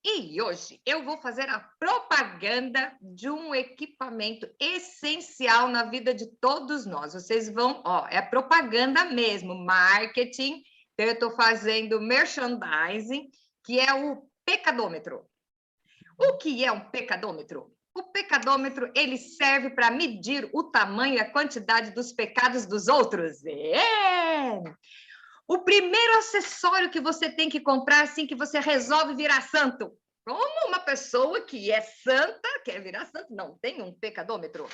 E hoje eu vou fazer a propaganda de um equipamento essencial na vida de todos nós. Vocês vão, ó, é propaganda mesmo, marketing. Então, eu estou fazendo merchandising, que é o pecadômetro. O que é um pecadômetro? O pecadômetro, ele serve para medir o tamanho e a quantidade dos pecados dos outros. O primeiro acessório que você tem que comprar assim que você resolve virar santo. Como uma pessoa que é santa quer virar santo, não tem um pecadômetro.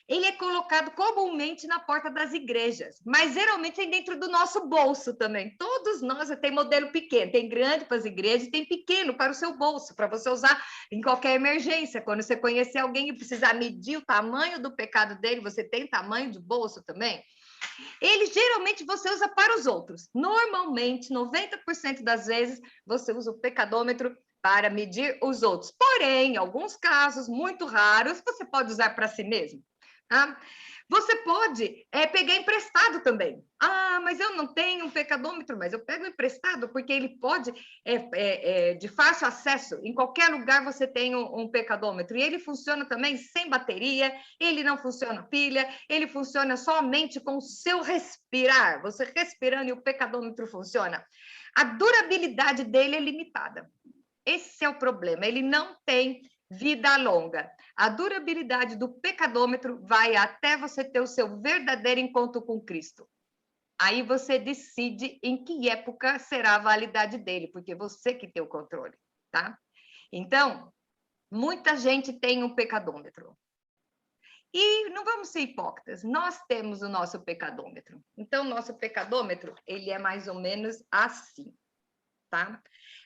Ele é colocado comumente na porta das igrejas, mas geralmente tem dentro do nosso bolso também. Todos nós tem modelo pequeno, tem grande para as igrejas, tem pequeno para o seu bolso, para você usar em qualquer emergência. Quando você conhecer alguém e precisar medir o tamanho do pecado dele, você tem tamanho de bolso também? Ele geralmente você usa para os outros. Normalmente, 90% das vezes, você usa o pecadômetro para medir os outros. Porém, em alguns casos muito raros, você pode usar para si mesmo. Tá? Você pode pegar emprestado também. Ah, mas eu não tenho um pecadômetro, mas eu pego emprestado, porque ele pode, de fácil acesso, em qualquer lugar você tem um pecadômetro. E ele funciona também sem bateria, ele não funciona pilha, ele funciona somente com o seu respirar. Você respirando e o pecadômetro funciona. A durabilidade dele é limitada. Esse é o problema, ele não tem vida longa. A durabilidade do pecadômetro vai até você ter o seu verdadeiro encontro com Cristo. Aí você decide em que época será a validade dele, porque você que tem o controle, tá? Então, muita gente tem um pecadômetro. E não vamos ser hipócritas, nós temos o nosso pecadômetro. Então, nosso pecadômetro, ele é mais ou menos assim, tá?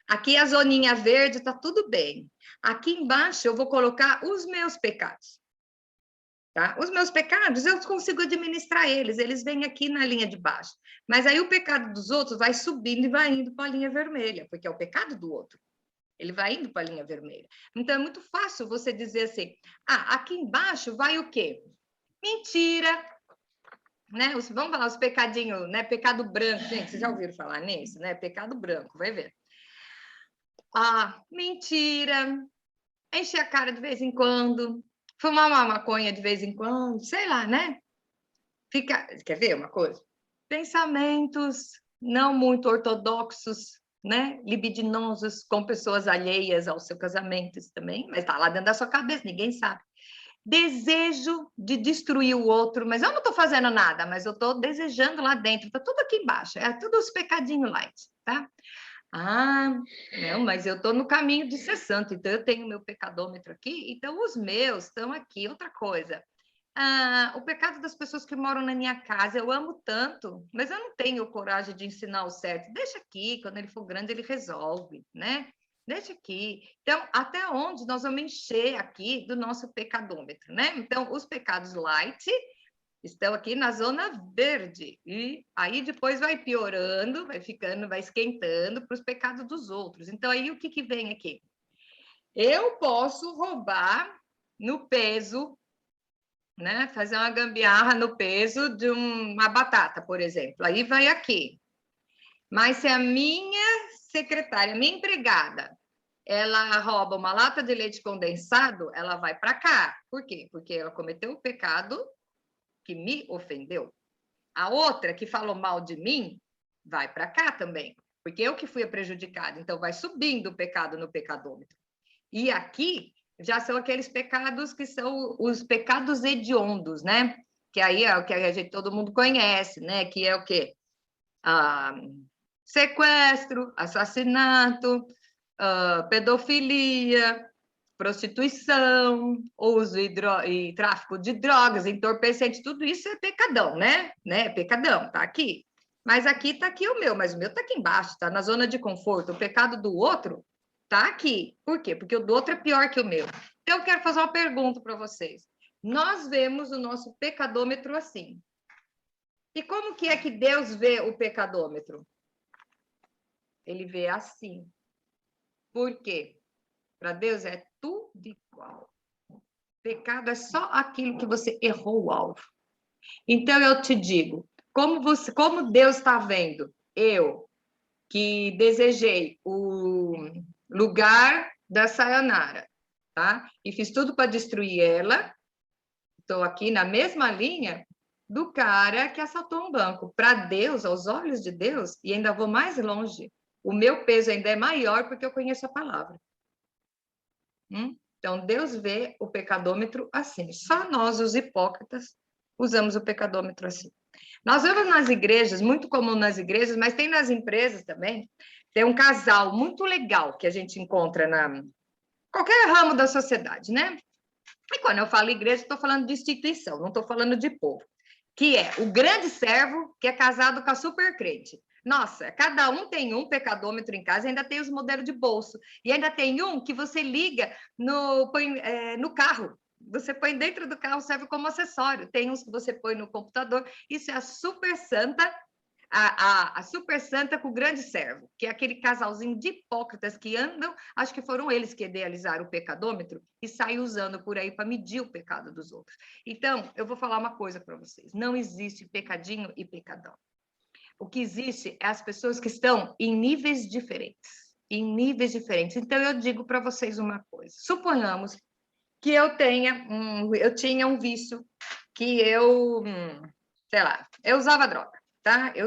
Aqui a zoninha verde está tudo bem. Aqui embaixo eu vou colocar os meus pecados. Tá? Os meus pecados, eu consigo administrar eles, eles vêm aqui na linha de baixo. Mas aí o pecado dos outros vai subindo e vai indo para a linha vermelha, porque é o pecado do outro. Ele vai indo para a linha vermelha. Então, é muito fácil você dizer assim, aqui embaixo vai o quê? Mentira, né? Vamos falar os pecadinhos, né? Pecado branco, gente, vocês já ouviram falar nisso, né? Pecado branco, vai ver. Mentira, encher a cara de vez em quando, fumar uma maconha de vez em quando, sei lá, né? Quer ver uma coisa? Pensamentos não muito ortodoxos, né? Libidinosos com pessoas alheias ao seu casamento também, mas tá lá dentro da sua cabeça, ninguém sabe. Desejo de destruir o outro, mas eu não estou fazendo nada, mas eu estou desejando lá dentro, está tudo aqui embaixo, é tudo os pecadinhos light, tá? Não, mas eu estou no caminho de ser santo, então eu tenho meu pecadômetro aqui, então os meus estão aqui. Outra coisa, o pecado das pessoas que moram na minha casa, eu amo tanto, mas eu não tenho coragem de ensinar o certo. Deixa aqui, quando ele for grande, ele resolve, né? Deixa aqui. Então, até onde nós vamos encher aqui do nosso pecadômetro, né? Então, os pecados light estão aqui na zona verde. E aí depois vai piorando, vai ficando, vai esquentando para os pecados dos outros. Então, aí o que vem aqui? Eu posso roubar no peso, né? Fazer uma gambiarra no peso de uma batata, por exemplo. Aí vai aqui. Mas se a minha secretária, minha empregada, ela rouba uma lata de leite condensado, ela vai para cá. Por quê? Porque ela cometeu o pecado que me ofendeu. A outra que falou mal de mim vai para cá também, porque eu que fui a prejudicada. Então, vai subindo o pecado no pecadômetro. E aqui já são aqueles pecados que são os pecados hediondos, né? Que aí é o que todo mundo conhece, né? Que é o quê? Sequestro, assassinato, pedofilia, prostituição, uso e tráfico de drogas, entorpecente, tudo isso é pecadão, né? Pecadão, tá aqui. Mas aqui tá aqui o meu, mas o meu tá aqui embaixo, tá na zona de conforto. O pecado do outro tá aqui. Por quê? Porque o do outro é pior que o meu. Então, eu quero fazer uma pergunta para vocês. Nós vemos o nosso pecadômetro assim. E como que é que Deus vê o pecadômetro? Ele vê assim. Por quê? Para Deus é tudo igual. Pecado é só aquilo que você errou o alvo. Então, eu te digo, como Deus está vendo, eu que desejei o lugar da Sayonara, tá? E fiz tudo para destruir ela. Estou aqui na mesma linha do cara que assaltou um banco. Para Deus, aos olhos de Deus, e ainda vou mais longe, o meu peso ainda é maior porque eu conheço a palavra. Então, Deus vê o pecadômetro assim. Só nós, os hipócritas, usamos o pecadômetro assim. Nós vemos nas igrejas, muito comum nas igrejas, mas tem nas empresas também, tem um casal muito legal que a gente encontra na qualquer ramo da sociedade, né? E quando eu falo igreja, estou falando de instituição, não estou falando de povo. Que é o grande servo que é casado com a super crente. Nossa, cada um tem um pecadômetro em casa, ainda tem os modelos de bolso. E ainda tem um que você liga no carro. Você põe dentro do carro, serve como acessório. Tem uns que você põe no computador. Isso é a super santa, a super santa com o grande servo, que é aquele casalzinho de hipócritas que andam, acho que foram eles que idealizaram o pecadômetro e saem usando por aí para medir o pecado dos outros. Então, eu vou falar uma coisa para vocês: não existe pecadinho e pecadão. O que existe é as pessoas que estão em níveis diferentes. Em níveis diferentes. Então, eu digo para vocês uma coisa: suponhamos que eu tinha um vício que sei lá, eu usava droga, tá? Eu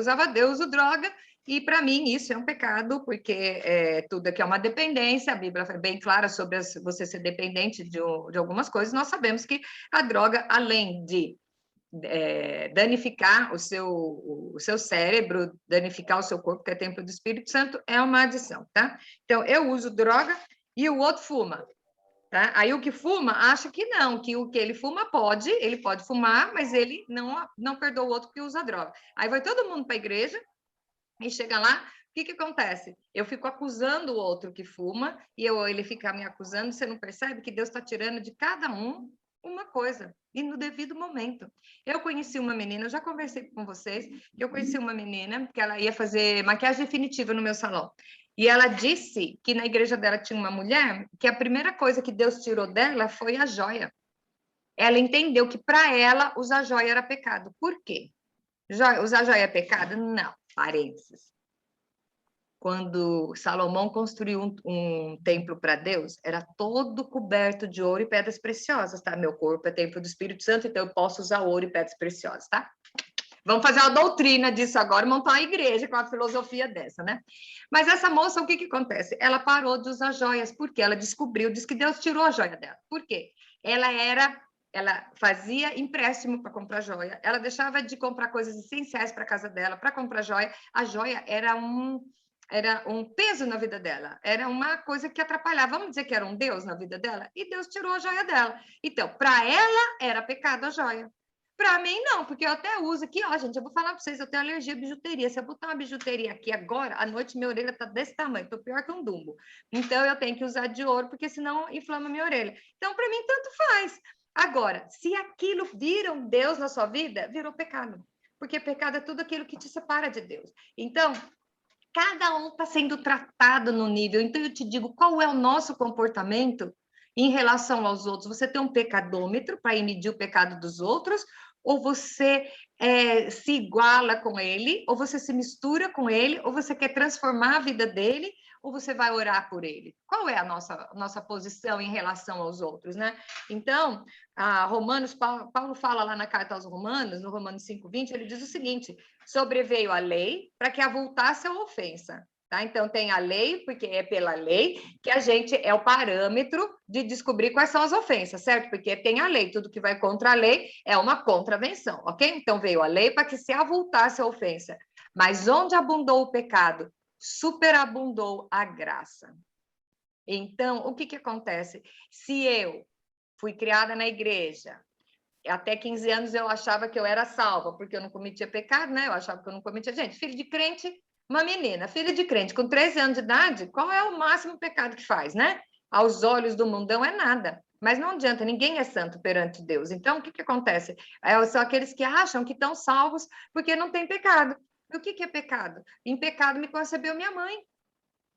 uso droga e para mim isso é um pecado, porque tudo aqui é uma dependência. A Bíblia foi bem clara sobre você ser dependente de algumas coisas. Nós sabemos que a droga, além de danificar o seu cérebro, danificar o seu corpo, que é templo do Espírito Santo, é uma adição, tá? Então, eu uso droga e o outro fuma. Tá? Aí o que fuma acha que não, que o que ele fuma ele pode fumar, mas ele não perdoa o outro que usa droga. Aí vai todo mundo para a igreja e chega lá, o que acontece? Eu fico acusando o outro que fuma e ele fica me acusando, você não percebe que Deus está tirando de cada um uma coisa, e no devido momento. Eu conheci uma menina, eu já conversei com vocês, que eu conheci uma menina que ela ia fazer maquiagem definitiva no meu salão. E ela disse que na igreja dela tinha uma mulher que a primeira coisa que Deus tirou dela foi a joia. Ela entendeu que para ela usar joia era pecado. Por quê? Usar joia é pecado? Não. Parênteses. Quando Salomão construiu um templo para Deus, era todo coberto de ouro e pedras preciosas, tá? Meu corpo é templo do Espírito Santo, então eu posso usar ouro e pedras preciosas, tá? Vamos fazer uma doutrina disso agora, montar uma igreja com uma filosofia dessa, né? Mas essa moça, o que acontece? Ela parou de usar joias, porque ela diz que Deus tirou a joia dela. Por quê? Ela fazia empréstimo para comprar joia, ela deixava de comprar coisas essenciais para a casa dela, para comprar joia. A joia era um peso na vida dela, era uma coisa que atrapalhava. Vamos dizer que era um Deus na vida dela, e Deus tirou a joia dela. Então, para ela, era pecado a joia. Para mim, não, porque eu até uso aqui, ó, gente, eu vou falar para vocês, eu tenho alergia à bijuteria. Se eu botar uma bijuteria aqui agora, à noite minha orelha tá desse tamanho, tô pior que um dumbo. Então, eu tenho que usar de ouro, porque senão inflama minha orelha. Então, para mim, tanto faz. Agora, se aquilo vira um Deus na sua vida, virou pecado. Porque pecado é tudo aquilo que te separa de Deus. Então, cada um está sendo tratado no nível. Então, eu te digo, qual é o nosso comportamento em relação aos outros? Você tem um pecadômetro para medir o pecado dos outros? Ou você se iguala com ele? Ou você se mistura com ele? Ou você quer transformar a vida dele? Ou você vai orar por ele? Qual é a nossa posição em relação aos outros, né? Então, Paulo fala lá na carta aos Romanos, no Romanos 5:20, ele diz o seguinte: sobreveio a lei para que avultasse a ofensa. Tá? Então, tem a lei, porque é pela lei que a gente é o parâmetro de descobrir quais são as ofensas, certo? Porque tem a lei, tudo que vai contra a lei é uma contravenção, ok? Então, veio a lei para que se avultasse a ofensa. Mas onde abundou o pecado, superabundou a graça. Então, o que acontece? Se eu fui criada na igreja, até 15 anos eu achava que eu era salva, porque eu não cometia pecado, né? Eu achava que eu não cometia. Gente, filho de crente, uma menina, filha de crente, com 13 anos de idade, qual é o máximo pecado que faz, né? Aos olhos do mundão é nada. Mas não adianta, ninguém é santo perante Deus. Então, o que acontece? São aqueles que acham que estão salvos porque não tem pecado. E o que é pecado? Em pecado me concebeu minha mãe.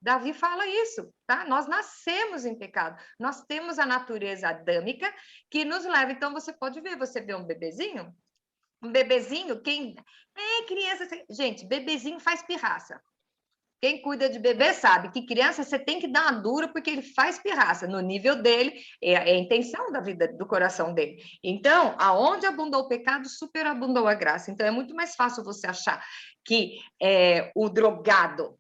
Davi fala isso, tá? Nós nascemos em pecado. Nós temos a natureza adâmica que nos leva. Então, você pode ver, você vê um bebezinho, quem... criança... Gente, bebezinho faz pirraça. Quem cuida de bebê sabe que criança você tem que dar uma dura porque ele faz pirraça no nível dele, é a intenção da vida, do coração dele. Então, aonde abundou o pecado, superabundou a graça. Então, é muito mais fácil você achar que o drogado,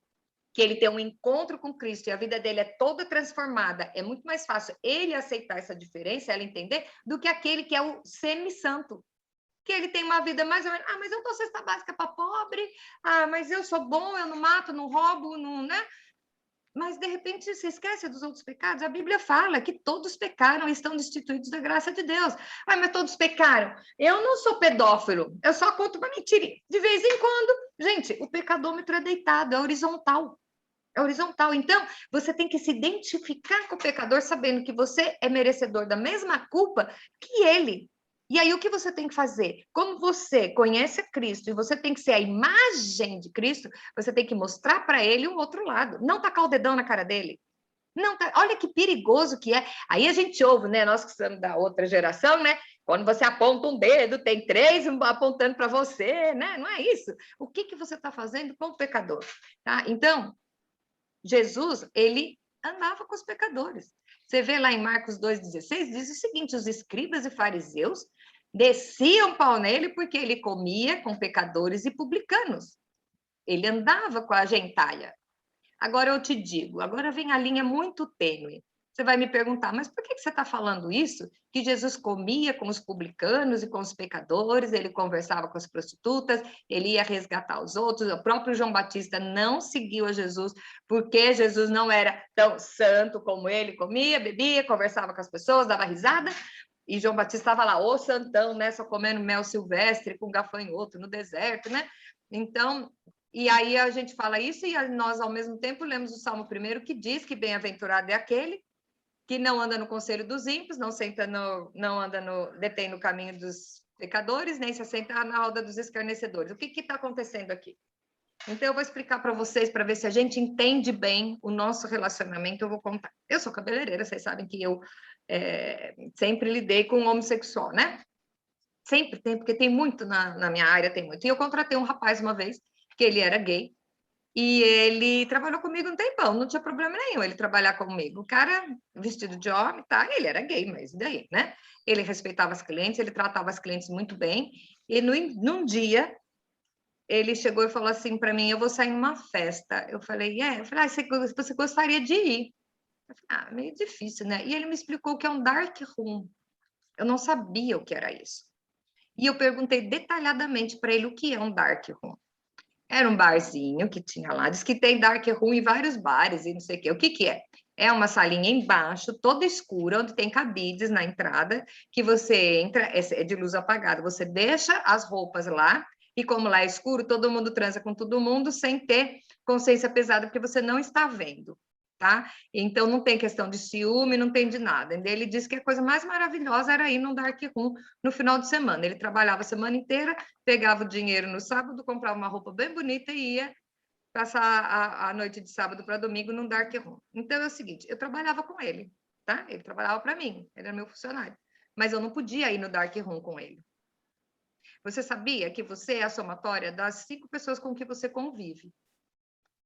que ele tem um encontro com Cristo e a vida dele é toda transformada, é muito mais fácil ele aceitar essa diferença, ela entender, do que aquele que é o semi-santo, que ele tem uma vida mais ou menos, mas eu dou cesta básica para pobre, mas eu sou bom, eu não mato, não roubo, não, né? Mas, de repente, você esquece dos outros pecados. A Bíblia fala que todos pecaram e estão destituídos da graça de Deus. Mas todos pecaram. Eu não sou pedófilo, eu só conto uma mentira. De vez em quando, gente, o pecadômetro é deitado, é horizontal. É horizontal. Então, você tem que se identificar com o pecador, sabendo que você é merecedor da mesma culpa que ele. E aí, o que você tem que fazer? Como você conhece a Cristo e você tem que ser a imagem de Cristo, você tem que mostrar para ele o outro lado. Não tacar o dedão na cara dele. Não, olha que perigoso que é. Aí a gente ouve, né? Nós que somos da outra geração, né? Quando você aponta um dedo, tem 3 apontando para você, né? Não é isso. O que você está fazendo com o pecador? Tá? Então, Jesus, ele andava com os pecadores. Você vê lá em Marcos 2,16, diz o seguinte: os escribas e fariseus desciam pau nele porque ele comia com pecadores e publicanos. Ele andava com a gentalha. Agora eu te digo, agora vem a linha muito tênue. Você vai me perguntar, mas por que você está falando isso? Que Jesus comia com os publicanos e com os pecadores, ele conversava com as prostitutas, ele ia resgatar os outros. O próprio João Batista não seguiu a Jesus, porque Jesus não era tão santo como ele, comia, bebia, conversava com as pessoas, dava risada. E João Batista estava lá, ô santão, né? Só comendo mel silvestre com gafanhoto no deserto, né? Então, e aí a gente fala isso e nós, ao mesmo tempo, lemos o Salmo 1 que diz que bem-aventurado é aquele que não anda no conselho dos ímpios, não anda detém no caminho dos pecadores, nem se assenta na roda dos escarnecedores. O que está acontecendo aqui? Então, eu vou explicar para vocês, para ver se a gente entende bem o nosso relacionamento. Eu vou contar. Eu sou cabeleireira, vocês sabem que eu sempre lidei com homossexual, né? Sempre tem, porque tem muito na minha área, tem muito. E eu contratei um rapaz uma vez, que ele era gay, e ele trabalhou comigo um tempão, não tinha problema nenhum ele trabalhar comigo. O cara vestido de homem, tá? Ele era gay, mas e daí, né? Ele respeitava as clientes, ele tratava as clientes muito bem. E num dia, ele chegou e falou assim para mim: eu vou sair numa festa. Eu falei: você gostaria de ir? Eu falei: meio difícil, né? E ele me explicou o que é um dark room. Eu não sabia o que era isso. E eu perguntei detalhadamente para ele o que é um dark room. Era um barzinho que tinha lá, diz que tem dark room em vários bares e não sei o quê. O que é? É uma salinha embaixo, toda escura, onde tem cabides na entrada, que você entra, é de luz apagada, você deixa as roupas lá, e como lá é escuro, todo mundo transa com todo mundo sem ter consciência pesada, porque você não está vendo. Tá? Então, não tem questão de ciúme, não tem de nada. Ele disse que a coisa mais maravilhosa era ir num dark room no final de semana. Ele trabalhava a semana inteira, pegava o dinheiro no sábado, comprava uma roupa bem bonita e ia passar a noite de sábado para domingo num dark room. Então, é o seguinte, eu trabalhava com ele, tá? Ele trabalhava para mim, ele era meu funcionário. Mas eu não podia ir no dark room com ele. Você sabia que você é a somatória das 5 pessoas com que você convive?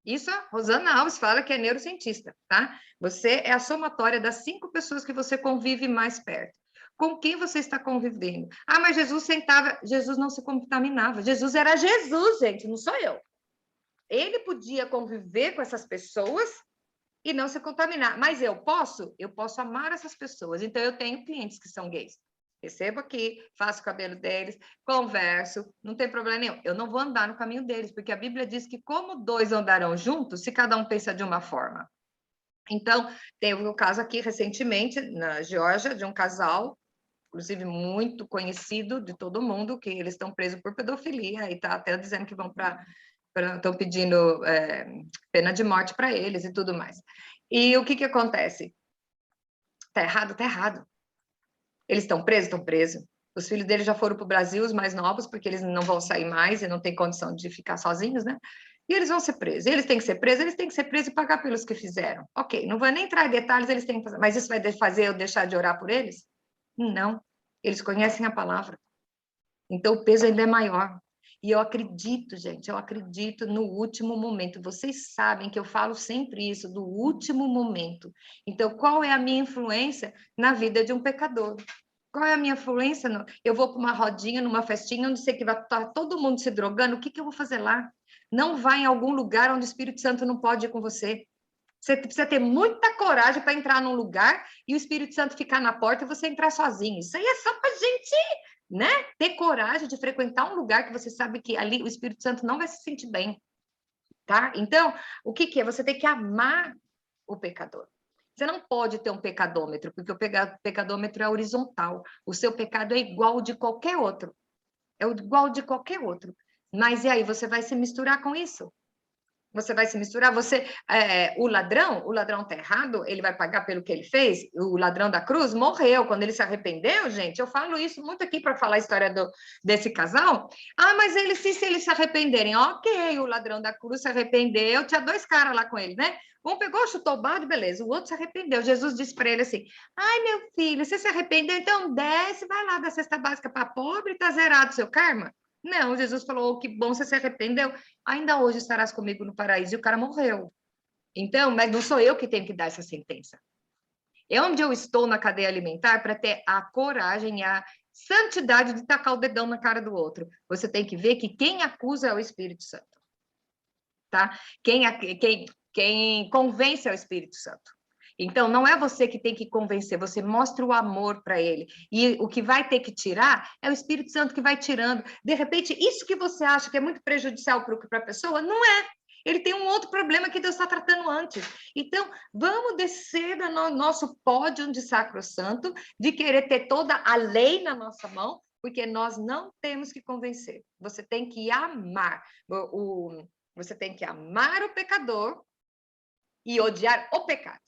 Isso a Rosana Alves fala, que é neurocientista, tá? Você é a somatória das 5 pessoas que você convive mais perto. Com quem você está convivendo? Mas Jesus sentava, Jesus não se contaminava. Jesus era Jesus, gente, não sou eu. Ele podia conviver com essas pessoas e não se contaminar. Mas eu posso amar essas pessoas. Então, eu tenho clientes que são gays. Recebo aqui, faço o cabelo deles, converso, não tem problema nenhum. Eu não vou andar no caminho deles, porque a Bíblia diz que como 2 andarão juntos, se cada um pensa de uma forma. Então, tem um caso aqui recentemente, na Geórgia, de um casal, inclusive muito conhecido de todo mundo, que eles estão presos por pedofilia e está até dizendo que vão estão pedindo pena de morte para eles e tudo mais. E o que acontece? Está errado? Está errado. Eles estão presos? Estão presos. Os filhos deles já foram para o Brasil, os mais novos, porque eles não vão sair mais e não têm condição de ficar sozinhos, né? E eles vão ser presos. Eles têm que ser presos, eles têm que ser presos e pagar pelos que fizeram. Ok, não vou nem entrar em detalhes, eles têm que fazer. Mas isso vai fazer eu deixar de orar por eles? Não. Eles conhecem a palavra. Então, o peso ainda é maior. E eu acredito, gente, eu acredito no último momento. Vocês sabem que eu falo sempre isso, do último momento. Então, qual é a minha influência na vida de um pecador? Qual é a minha influência? Eu vou para uma rodinha, numa festinha, onde sei que vai estar todo mundo se drogando, o que eu vou fazer lá? Não vá em algum lugar onde o Espírito Santo não pode ir com você. Você precisa ter muita coragem para entrar num lugar e o Espírito Santo ficar na porta e você entrar sozinho. Isso aí é só para gente, né? Ter coragem de frequentar um lugar que você sabe que ali o Espírito Santo não vai se sentir bem, tá? Então, o que é? Você tem que amar o pecador. Você não pode ter um pecadômetro, porque o pecadômetro é horizontal. O seu pecado é igual de qualquer outro. É igual de qualquer outro. Mas e aí, você vai se misturar com isso? Você vai se misturar, o ladrão tá errado, ele vai pagar pelo que ele fez, o ladrão da cruz morreu, quando ele se arrependeu, gente, eu falo isso muito aqui para falar a história desse casal, mas se eles se arrependerem, ok, o ladrão da cruz se arrependeu, tinha 2 caras lá com ele, né? Um pegou, chutou o balde, beleza, o outro se arrependeu, Jesus disse para ele assim, ai meu filho, você se arrependeu, então desce, vai lá da cesta básica para pobre, tá zerado o seu karma? Não, Jesus falou, que bom, você se arrependeu, ainda hoje estarás comigo no paraíso, e o cara morreu. Então, mas não sou eu que tenho que dar essa sentença. É onde eu estou na cadeia alimentar para ter a coragem e a santidade de tacar o dedão na cara do outro. Você tem que ver que quem acusa é o Espírito Santo, tá? Quem convence é o Espírito Santo. Então, não é você que tem que convencer, você mostra o amor para ele. E o que vai ter que tirar é o Espírito Santo que vai tirando. De repente, isso que você acha que é muito prejudicial para a pessoa, não é. Ele tem um outro problema que Deus está tratando antes. Então, vamos descer do nosso pódio de sacrossanto, de querer ter toda a lei na nossa mão, porque nós não temos que convencer. Você tem que amar. Você tem que amar o pecador e odiar o pecado.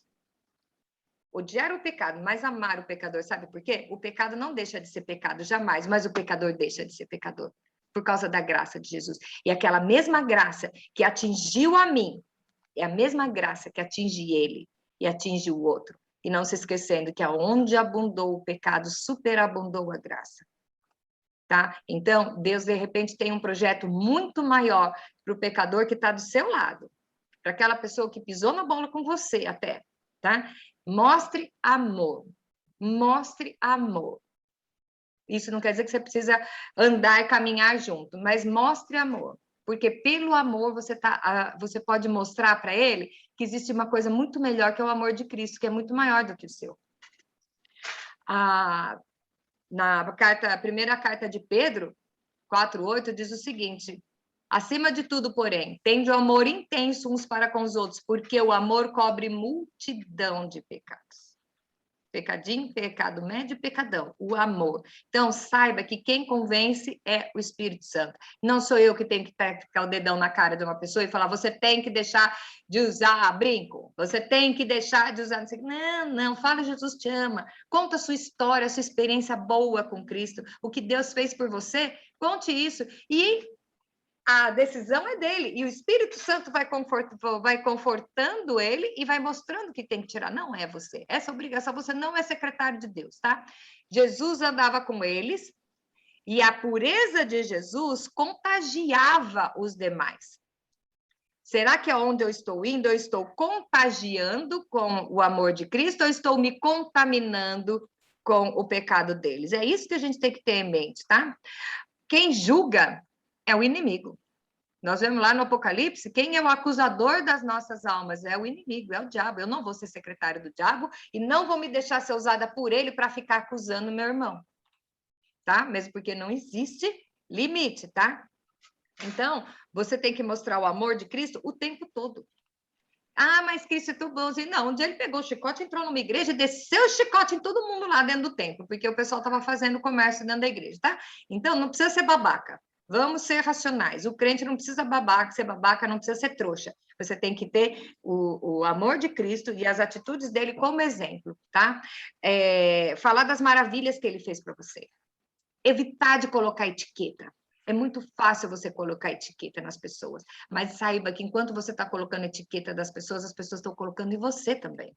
Odiar o pecado, mas amar o pecador, sabe por quê? O pecado não deixa de ser pecado, jamais, mas o pecador deixa de ser pecador, por causa da graça de Jesus. E aquela mesma graça que atingiu a mim, é a mesma graça que atinge ele e atinge o outro. E não se esquecendo que aonde abundou o pecado, superabundou a graça. Tá? Então, Deus, de repente, tem um projeto muito maior para o pecador que está do seu lado, para aquela pessoa que pisou na bola com você até, tá? Mostre amor. Mostre amor. Isso não quer dizer que você precisa andar e caminhar junto, mas mostre amor. Porque pelo amor você pode mostrar para ele que existe uma coisa muito melhor, que é o amor de Cristo, que é muito maior do que o seu. Na primeira carta de Pedro, 4:8, diz o seguinte: acima de tudo, porém, tende o amor intenso uns para com os outros, porque o amor cobre multidão de pecados. Pecadinho, pecado médio, pecadão, o amor. Então, saiba que quem convence é o Espírito Santo. Não sou eu que tenho que tacar o dedão na cara de uma pessoa e falar, você tem que deixar de usar brinco, você tem que deixar de usar... Não, fala, Jesus te ama. Conta a sua história, a sua experiência boa com Cristo, o que Deus fez por você, conte isso. E a decisão é dele, e o Espírito Santo vai confortando ele e vai mostrando que tem que tirar. Não é você, essa obrigação, você não é secretário de Deus, tá? Jesus andava com eles, e a pureza de Jesus contagiava os demais. Será que aonde eu estou indo, eu estou contagiando com o amor de Cristo, ou estou me contaminando com o pecado deles? É isso que a gente tem que ter em mente, tá? Quem julga é o inimigo. Nós vemos lá no Apocalipse, quem é o acusador das nossas almas? É o inimigo, é o diabo. Eu não vou ser secretário do diabo e não vou me deixar ser usada por ele para ficar acusando meu irmão. Tá? Mesmo porque não existe limite, tá? Então, você tem que mostrar o amor de Cristo o tempo todo. Mas Cristo é tão bonzinho. Não, um dia ele pegou o chicote, entrou numa igreja e desceu o chicote em todo mundo lá dentro do templo, porque o pessoal estava fazendo comércio dentro da igreja, tá? Então, não precisa ser babaca. Vamos ser racionais. O crente não precisa ser babaca, não precisa ser trouxa. Você tem que ter o amor de Cristo e as atitudes dele como exemplo, tá? Falar das maravilhas que ele fez para você. Evitar de colocar etiqueta. É muito fácil você colocar etiqueta nas pessoas, mas saiba que enquanto você está colocando etiqueta das pessoas, as pessoas estão colocando em você também.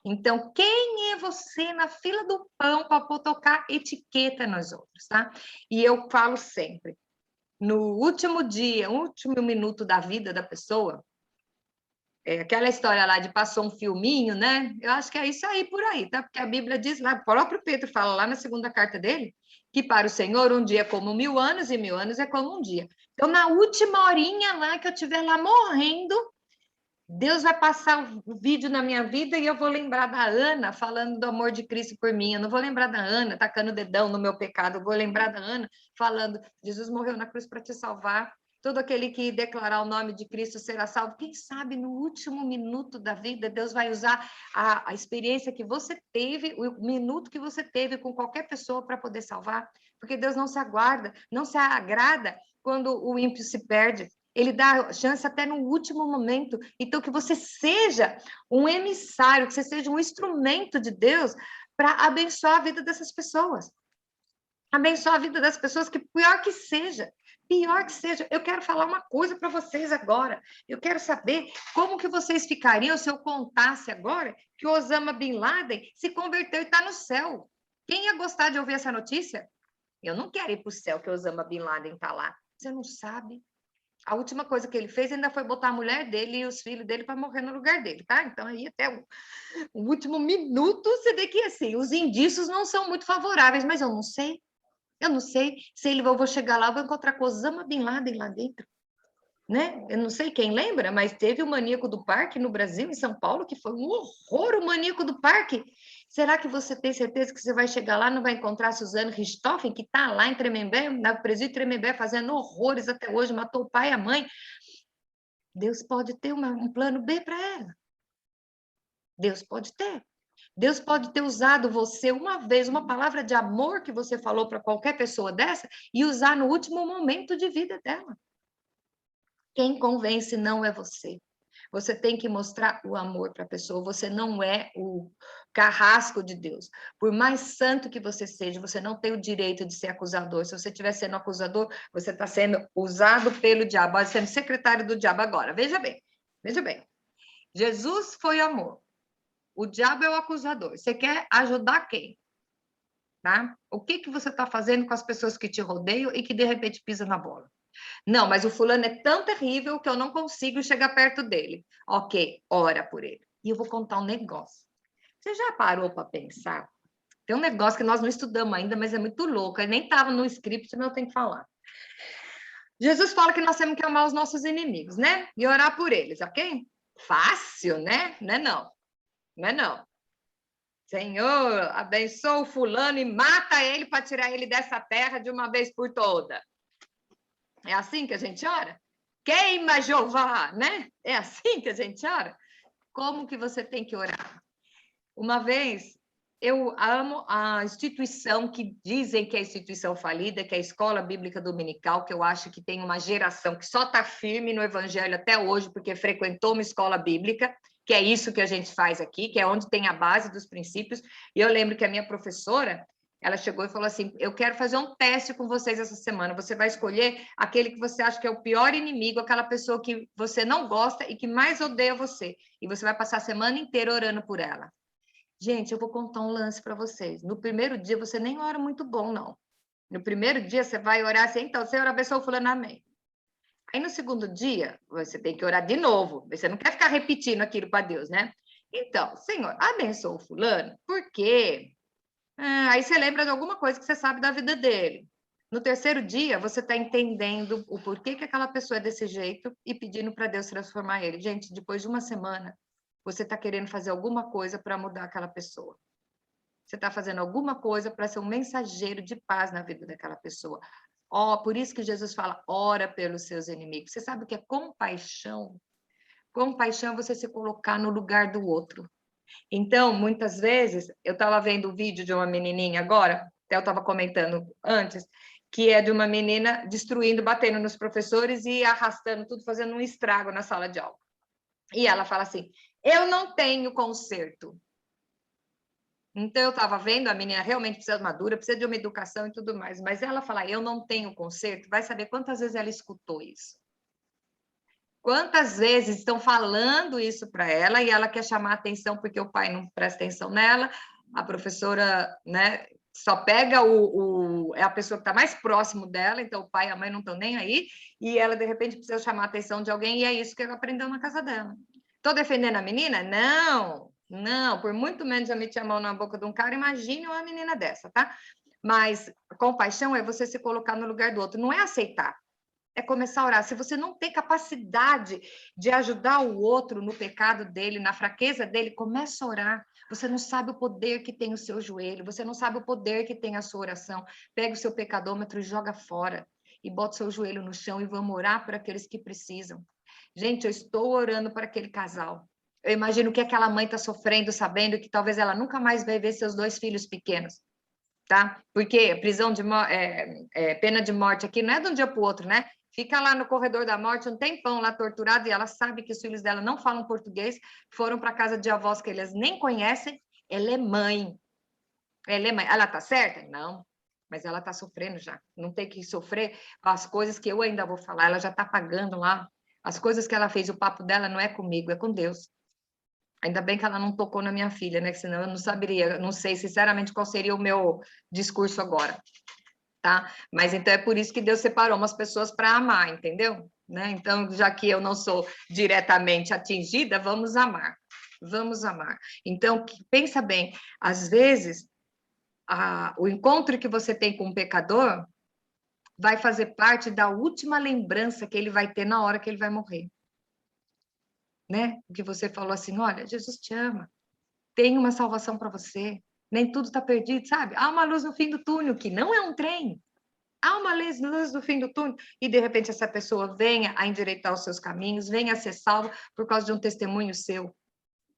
Então, quem é você na fila do pão para tocar etiqueta nos outros, tá? E eu falo sempre, no último dia, último minuto da vida da pessoa, aquela história lá de passou um filminho, né? Eu acho que é isso aí por aí, tá? Porque a Bíblia diz lá, o próprio Pedro fala lá na segunda carta dele, que para o Senhor um dia é como 1000 anos e 1000 anos é como um dia. Então, na última horinha lá que eu estiver lá morrendo, Deus vai passar o vídeo na minha vida e eu vou lembrar da Ana falando do amor de Cristo por mim. Eu não vou lembrar da Ana tacando o dedão no meu pecado. Eu vou lembrar da Ana falando: Jesus morreu na cruz para te salvar. Todo aquele que declarar o nome de Cristo será salvo. Quem sabe no último minuto da vida, Deus vai usar a experiência que você teve, o minuto que você teve com qualquer pessoa para poder salvar. Porque Deus não se aguarda, não se agrada quando o ímpio se perde. Ele dá chance até no último momento. Então, que você seja um emissário, que você seja um instrumento de Deus para abençoar a vida dessas pessoas. Abençoar a vida das pessoas, que pior que seja, eu quero falar uma coisa para vocês agora. Eu quero saber como que vocês ficariam se eu contasse agora que o Osama Bin Laden se converteu e está no céu. Quem ia gostar de ouvir essa notícia? Eu não quero ir para o céu que o Osama Bin Laden está lá. Você não sabe. A última coisa que ele fez ainda foi botar a mulher dele e os filhos dele para morrer no lugar dele, tá? Então, aí até o último minuto, você vê que, assim, os indícios não são muito favoráveis, mas eu não sei. Eu não sei se ele vou chegar lá, vou encontrar com Osama Bin Laden lá dentro, né? Eu não sei quem lembra, mas teve o Maníaco do Parque no Brasil, em São Paulo, que foi um horror, o Maníaco do Parque. Será que você tem certeza que você vai chegar lá e não vai encontrar a Suzane Richthofen, que está lá em Tremembé, na presídio de Tremembé, fazendo horrores até hoje, matou o pai e a mãe? Deus pode ter um plano B para ela. Deus pode ter. Deus pode ter usado você uma vez, uma palavra de amor que você falou para qualquer pessoa dessa, e usar no último momento de vida dela. Quem convence não é você. Você tem que mostrar o amor para a pessoa. Você não é o carrasco de Deus. Por mais santo que você seja, você não tem o direito de ser acusador. Se você estiver sendo acusador, você está sendo usado pelo diabo, pode sendo secretário do diabo agora. Veja bem, veja bem. Jesus foi amor. O diabo é o acusador. Você quer ajudar quem? Tá? O que que você está fazendo com as pessoas que te rodeiam e que de repente pisa na bola? Não, mas o fulano é tão terrível que eu não consigo chegar perto dele. Ok, ora por ele. E eu vou contar um negócio. Você já parou para pensar? Tem um negócio que nós não estudamos ainda, mas é muito louco. Eu nem estava no script, mas eu tenho que falar. Jesus fala que nós temos que amar os nossos inimigos, né? E orar por eles, ok? Fácil, né? Não é não. Não é não. Senhor, abençoa o fulano e mata ele para tirar ele dessa terra de uma vez por toda. É assim que a gente ora? Queima Jeová, né? É assim que a gente ora? Como que você tem que orar? Uma vez, eu amo a instituição que dizem que é a instituição falida, que é a Escola Bíblica Dominical, que eu acho que tem uma geração que só está firme no Evangelho até hoje, porque frequentou uma escola bíblica, que é isso que a gente faz aqui, que é onde tem a base dos princípios. E eu lembro que a minha professora, ela chegou e falou assim: eu quero fazer um teste com vocês essa semana. Você vai escolher aquele que você acha que é o pior inimigo, aquela pessoa que você não gosta e que mais odeia você. E você vai passar a semana inteira orando por ela. Gente, eu vou contar um lance para vocês. No primeiro dia, você nem ora muito bom, não. No primeiro dia, você vai orar assim, então, Senhor, abençoa o fulano, amém. Aí, no segundo dia, você tem que orar de novo. Você não quer ficar repetindo aquilo para Deus, né? Então, Senhor, abençoa o fulano, por quê? Aí você lembra de alguma coisa que você sabe da vida dele. No terceiro dia, você está entendendo o porquê que aquela pessoa é desse jeito e pedindo para Deus transformar ele. Gente, depois de uma semana, você está querendo fazer alguma coisa para mudar aquela pessoa. Você está fazendo alguma coisa para ser um mensageiro de paz na vida daquela pessoa. Por isso que Jesus fala, ora pelos seus inimigos. Você sabe o que é compaixão? Compaixão é você se colocar no lugar do outro. Então, muitas vezes, eu estava vendo o vídeo de uma menininha agora, até eu estava comentando antes, que é de uma menina destruindo, batendo nos professores e arrastando tudo, fazendo um estrago na sala de aula. E ela fala assim, eu não tenho conserto. Então, eu estava vendo, a menina realmente precisa de madura, precisa de uma educação e tudo mais, mas ela fala, eu não tenho conserto, vai saber quantas vezes ela escutou isso. Quantas vezes estão falando isso para ela e ela quer chamar atenção porque o pai não presta atenção nela, a professora, né, só pega é a pessoa que está mais próximo dela, então o pai e a mãe não estão nem aí, e ela, de repente, precisa chamar a atenção de alguém, e é isso que ela aprendeu na casa dela. Estou defendendo a menina? Não, não, por muito menos eu meti a mão na boca de um cara, imagine uma menina dessa, tá? Mas compaixão é você se colocar no lugar do outro, não é aceitar, é começar a orar. Se você não tem capacidade de ajudar o outro no pecado dele, na fraqueza dele, começa a orar. Você não sabe o poder que tem o seu joelho, você não sabe o poder que tem a sua oração. Pega o seu pecadômetro e joga fora. E bota o seu joelho no chão e vamos orar por aqueles que precisam. Gente, eu estou orando para aquele casal. Eu imagino que aquela mãe está sofrendo, sabendo que talvez ela nunca mais vai ver seus 2 filhos pequenos. Tá? Porque prisão de pena de morte aqui não é de um dia para o outro, né? Fica lá no corredor da morte um tempão lá torturado e ela sabe que os filhos dela não falam português, foram para casa de avós que eles nem conhecem. Ela é mãe. Ela é mãe. Ela tá certa? Não. Mas ela tá sofrendo já. Não tem que sofrer as coisas que eu ainda vou falar. Ela já tá pagando lá. As coisas que ela fez, o papo dela não é comigo, é com Deus. Ainda bem que ela não tocou na minha filha, né? Senão eu não saberia, não sei sinceramente qual seria o meu discurso agora, tá? Mas então é por isso que Deus separou umas pessoas para amar, entendeu? Né? Então, já que eu não sou diretamente atingida, vamos amar. Vamos amar. Então, pensa bem, às vezes, o encontro que você tem com um pecador vai fazer parte da última lembrança que ele vai ter na hora que ele vai morrer. Né? O que você falou assim, olha, Jesus te ama, tem uma salvação para você, nem tudo está perdido, sabe? Há uma luz no fim do túnel, que não é um trem, há uma luz no fim do túnel, e de repente essa pessoa venha a endireitar os seus caminhos, venha a ser salvo por causa de um testemunho seu,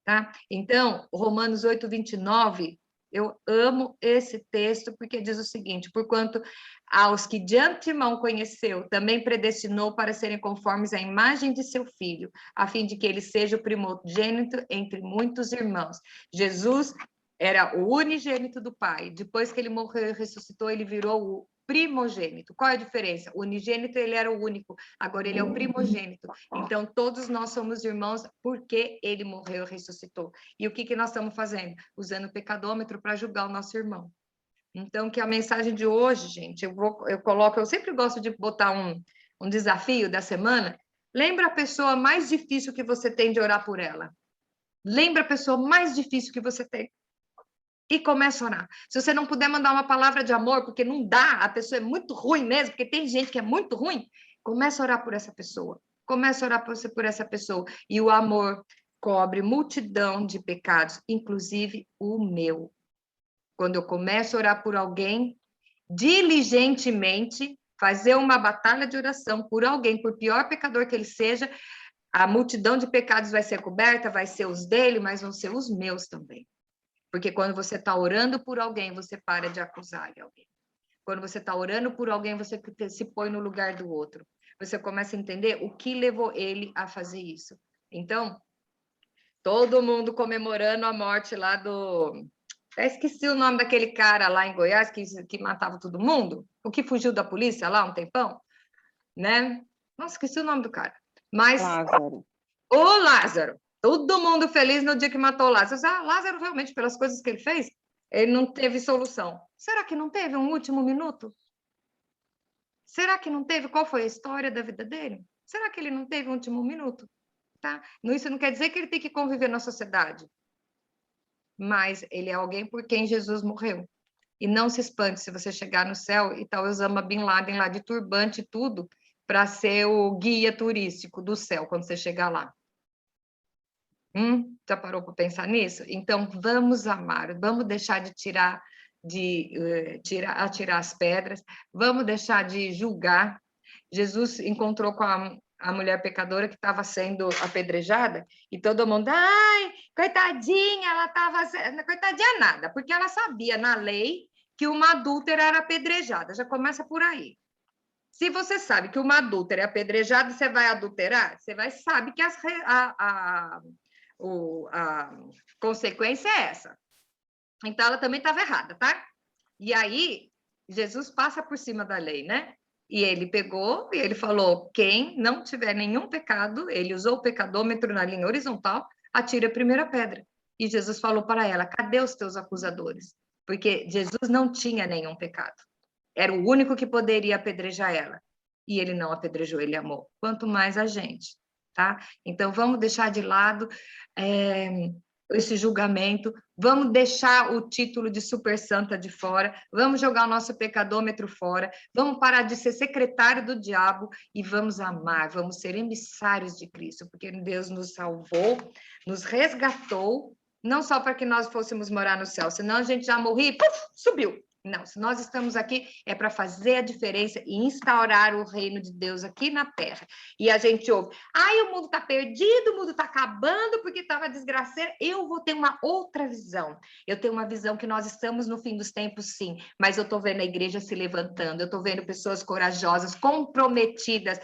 tá? Então, Romanos 8:29, eu amo esse texto, porque diz o seguinte, porquanto aos que de antemão conheceu, também predestinou para serem conformes à imagem de seu filho, a fim de que ele seja o primogênito entre muitos irmãos. Jesus era o unigênito do Pai. Depois que ele morreu e ressuscitou, ele virou o primogênito. Qual é a diferença? O unigênito, ele era o único, agora ele é o primogênito. Então, todos nós somos irmãos porque ele morreu e ressuscitou. E o que nós estamos fazendo? Usando o pecadômetro para julgar o nosso irmão. Então, que a mensagem de hoje, gente, eu sempre gosto de botar um desafio da semana. Lembra a pessoa mais difícil que você tem de orar por ela. Lembra a pessoa mais difícil que você tem. E começa a orar. Se você não puder mandar uma palavra de amor, porque não dá, a pessoa é muito ruim mesmo, porque tem gente que é muito ruim, começa a orar por essa pessoa. Começa a orar por essa pessoa. E o amor cobre multidão de pecados, inclusive o meu. Quando eu começo a orar por alguém, diligentemente, fazer uma batalha de oração por alguém, por pior pecador que ele seja, a multidão de pecados vai ser coberta, vai ser os dele, mas vão ser os meus também. Porque quando você está orando por alguém, você para de acusar alguém. Quando você está orando por alguém, você se põe no lugar do outro. Você começa a entender o que levou ele a fazer isso. Então, todo mundo comemorando a morte lá do... Eu esqueci o nome daquele cara lá em Goiás que matava todo mundo, o que fugiu da polícia lá um tempão, né? Nossa, esqueci o nome do cara. Mas Lázaro. O Lázaro, todo mundo feliz no dia que matou o Lázaro. Lázaro realmente, pelas coisas que ele fez, ele não teve solução. Será que não teve um último minuto? Será que não teve? Qual foi a história da vida dele? Será que ele não teve um último minuto? Tá? Isso não quer dizer que ele tem que conviver na sociedade, mas ele é alguém por quem Jesus morreu. E não se espante se você chegar no céu e tá o Osama Bin Laden lá de turbante e tudo para ser o guia turístico do céu quando você chegar lá. Já parou para pensar nisso? Então, vamos amar, vamos deixar de atirar as pedras, vamos deixar de julgar. Jesus encontrou com a mulher pecadora que estava sendo apedrejada e todo mundo, ai, coitadinha, ela estava... Coitadinha nada, porque ela sabia na lei que uma adúltera era apedrejada, já começa por aí. Se você sabe que uma adúltera é apedrejada, você vai adulterar? Você sabe que a consequência é essa. Então, ela também estava errada, tá? E aí, Jesus passa por cima da lei, né? E ele pegou e ele falou, quem não tiver nenhum pecado, ele usou o pecadômetro na linha horizontal, atira a primeira pedra. E Jesus falou para ela, cadê os teus acusadores? porque Jesus não tinha nenhum pecado. Era o único que poderia apedrejar ela. E ele não apedrejou, ele amou. Quanto mais a gente, tá? Então, vamos deixar de lado esse julgamento, vamos deixar o título de super santa de fora, vamos jogar o nosso pecadômetro fora, vamos parar de ser secretário do diabo e vamos amar, vamos ser emissários de Cristo, porque Deus nos salvou, nos resgatou, não só para que nós fôssemos morar no céu, senão a gente já morria e puf, subiu. Não, se nós estamos aqui é para fazer a diferença e instaurar o reino de Deus aqui na terra. E a gente ouve, ai, o mundo está perdido, o mundo está acabando porque estava desgraceiro. Eu vou ter uma outra visão. Eu tenho uma visão que nós estamos no fim dos tempos, sim, mas eu estou vendo a igreja se levantando, eu estou vendo pessoas corajosas, comprometidas,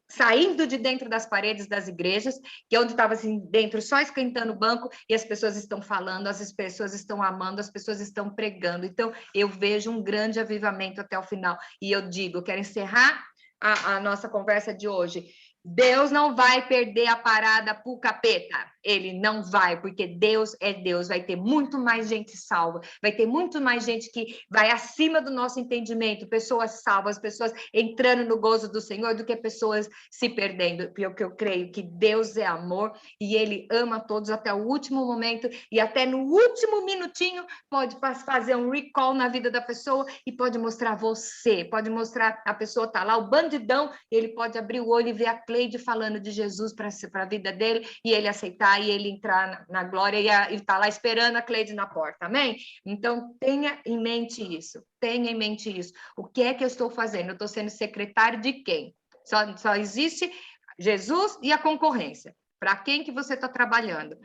saindo de dentro das paredes das igrejas, que é onde estava assim dentro, só esquentando o banco, e as pessoas estão falando, as pessoas estão amando, as pessoas estão pregando. Então, eu vejo um grande avivamento até o final. E eu digo, eu quero encerrar a nossa conversa de hoje. Deus não vai perder a parada para o capeta. Ele não vai, porque Deus é Deus. Vai ter muito mais gente salva. Vai ter muito mais gente que vai acima do nosso entendimento. Pessoas salvas, pessoas entrando no gozo do Senhor, do que pessoas se perdendo. Porque eu creio que Deus é amor e Ele ama todos até o último momento. E até no último minutinho pode fazer um recall na vida da pessoa e pode mostrar você. Pode mostrar a pessoa está lá, o bandidão, ele pode abrir o olho e ver a Cleide falando de Jesus para a vida dele, e ele aceitar, e ele entrar na glória, e estar lá esperando a Cleide na porta, amém? Então, tenha em mente isso, tenha em mente isso. O que é que eu estou fazendo? Eu estou sendo secretário de quem? Só existe Jesus e a concorrência. Para quem que você está trabalhando?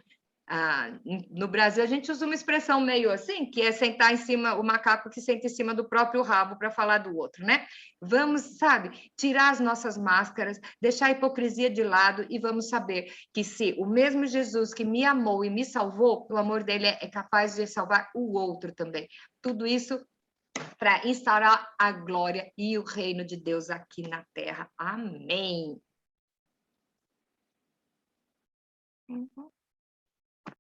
No Brasil, a gente usa uma expressão meio assim, que é sentar em cima, o macaco que senta em cima do próprio rabo para falar do outro, né? Vamos, sabe, tirar as nossas máscaras, deixar a hipocrisia de lado e vamos saber que se o mesmo Jesus que me amou e me salvou, o amor dele é capaz de salvar o outro também. Tudo isso para instaurar a glória e o reino de Deus aqui na terra. Amém. Uhum.